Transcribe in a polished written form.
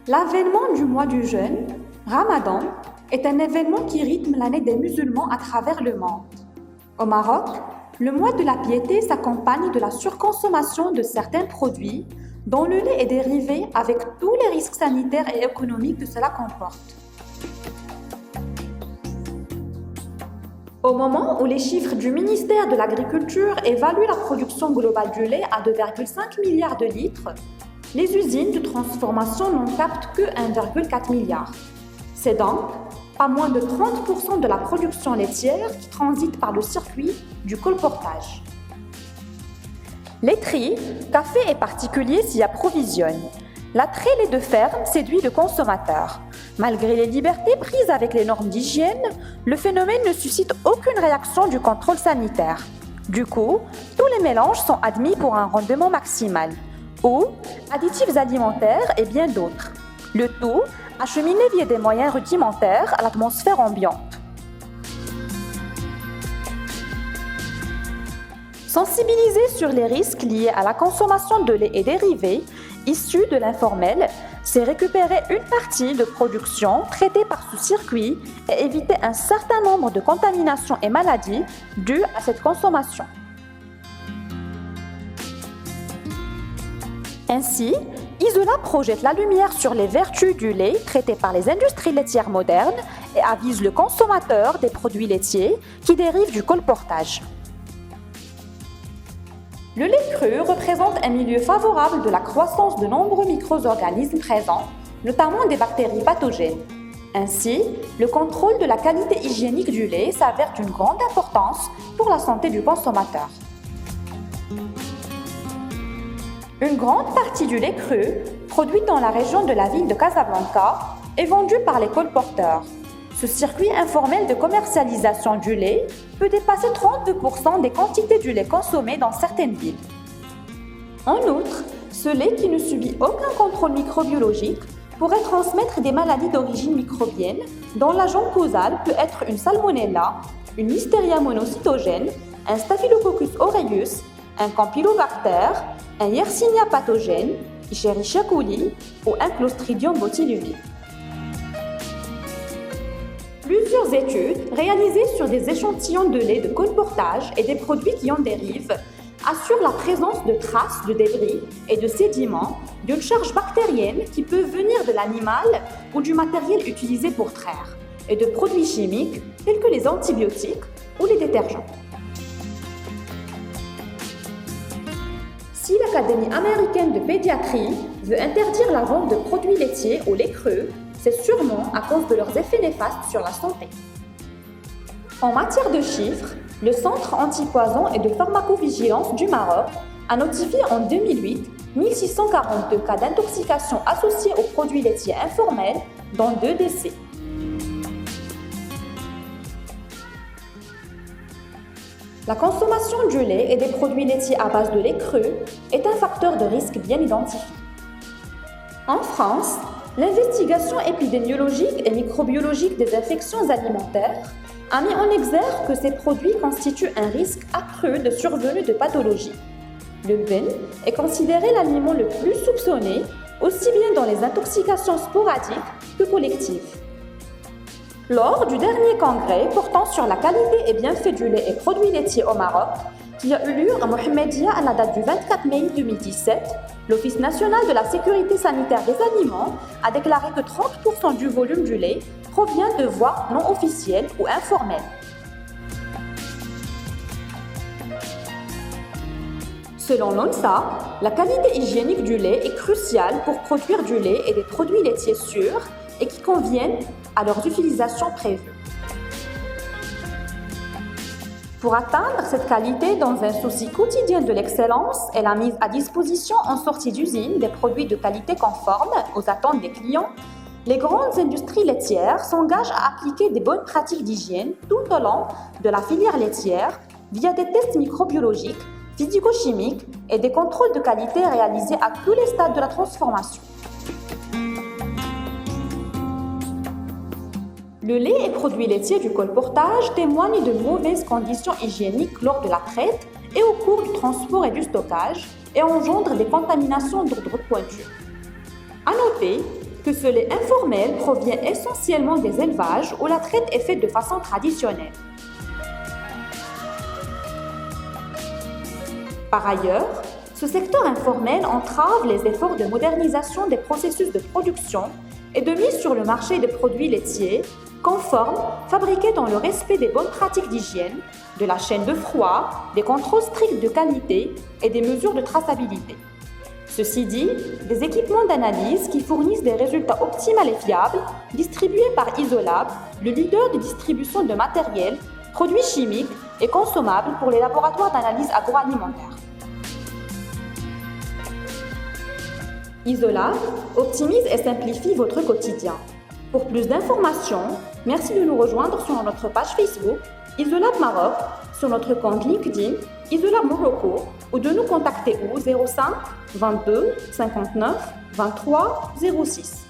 L'avènement du mois du jeûne, Ramadan, est un événement qui rythme l'année des musulmans à travers le monde. Au Maroc, le mois de la piété s'accompagne de la surconsommation de certains produits, dont le lait est dérivé avec tous les risques sanitaires et économiques que cela comporte. Au moment où les chiffres du ministère de l'Agriculture évaluent la production globale du lait à 2,5 milliards de litres, les usines de transformation n'en captent que 1,4 milliard. C'est donc pas moins de 30% de la production laitière qui transite par le circuit du colportage. Laiterie, café et particuliers s'y approvisionnent. L'attrait lait de ferme séduit le consommateur. Malgré les libertés prises avec les normes d'hygiène, le phénomène ne suscite aucune réaction du contrôle sanitaire. Du coup, tous les mélanges sont admis pour un rendement maximal. Eau, additifs alimentaires et bien d'autres. Le tout acheminé via des moyens rudimentaires à l'atmosphère ambiante. Sensibiliser sur les risques liés à la consommation de lait et dérivés issus de l'informel, c'est récupérer une partie de production traitée par ce circuit et éviter un certain nombre de contaminations et maladies dues à cette consommation. Ainsi, Isola projette la lumière sur les vertus du lait traité par les industries laitières modernes et avise le consommateur des produits laitiers qui dérivent du colportage. Le lait cru représente un milieu favorable de la croissance de nombreux micro-organismes présents, notamment des bactéries pathogènes. Ainsi, le contrôle de la qualité hygiénique du lait s'avère d'une grande importance pour la santé du consommateur. Une grande partie du lait cru, produit dans la région de la ville de Casablanca, est vendu par les colporteurs. Ce circuit informel de commercialisation du lait peut dépasser 32% des quantités du lait consommé dans certaines villes. En outre, ce lait qui ne subit aucun contrôle microbiologique pourrait transmettre des maladies d'origine microbienne dont l'agent causal peut être une salmonella, une listeria monocytogène, un staphylococcus aureus, un campylobacter, un Yersinia pathogène, Escherichia coli ou un Clostridium botulinum. Plusieurs études réalisées sur des échantillons de lait de colportage et des produits qui en dérivent assurent la présence de traces de débris et de sédiments d'une charge bactérienne qui peut venir de l'animal ou du matériel utilisé pour traire, et de produits chimiques tels que les antibiotiques ou les détergents. Si l'Académie américaine de pédiatrie veut interdire la vente de produits laitiers au lait cru, c'est sûrement à cause de leurs effets néfastes sur la santé. En matière de chiffres, le Centre antipoison et de pharmacovigilance du Maroc a notifié en 2008 1642 cas d'intoxication associés aux produits laitiers informels, dont 2 décès. La consommation du lait et des produits laitiers à base de lait cru est un facteur de risque bien identifié. En France, l'investigation épidémiologique et microbiologique des infections alimentaires a mis en exergue que ces produits constituent un risque accru de survenue de pathologies. Le vin est considéré l'aliment le plus soupçonné, aussi bien dans les intoxications sporadiques que collectives. Lors du dernier congrès portant sur la qualité et bienfaits du lait et produits laitiers au Maroc, qui a eu lieu à Mohammedia à la date du 24 mai 2017, l'Office national de la sécurité sanitaire des aliments a déclaré que 30% du volume du lait provient de voies non officielles ou informelles. Selon l'ONSA, la qualité hygiénique du lait est cruciale pour produire du lait et des produits laitiers sûrs et qui conviennent à leurs utilisations prévues. Pour atteindre cette qualité dans un souci quotidien de l'excellence et la mise à disposition en sortie d'usine des produits de qualité conforme aux attentes des clients, les grandes industries laitières s'engagent à appliquer des bonnes pratiques d'hygiène tout au long de la filière laitière via des tests microbiologiques, physico-chimiques et des contrôles de qualité réalisés à tous les stades de la transformation. Le lait et produits laitiers du colportage témoignent de mauvaises conditions hygiéniques lors de la traite et au cours du transport et du stockage et engendrent des contaminations d'ordre pointu. À noter que ce lait informel provient essentiellement des élevages où la traite est faite de façon traditionnelle. Par ailleurs, ce secteur informel entrave les efforts de modernisation des processus de production et de mise sur le marché des produits laitiers conformes, fabriqués dans le respect des bonnes pratiques d'hygiène, de la chaîne de froid, des contrôles stricts de qualité et des mesures de traçabilité. Ceci dit, des équipements d'analyse qui fournissent des résultats optimaux et fiables, distribués par Isolab, le leader de distribution de matériel, produits chimiques et consommables pour les laboratoires d'analyse agroalimentaire. Isolab optimise et simplifie votre quotidien. Pour plus d'informations, merci de nous rejoindre sur notre page Facebook Isolab Maroc, sur notre compte LinkedIn Isolab Morocco ou de nous contacter au 05 22 59 23 06.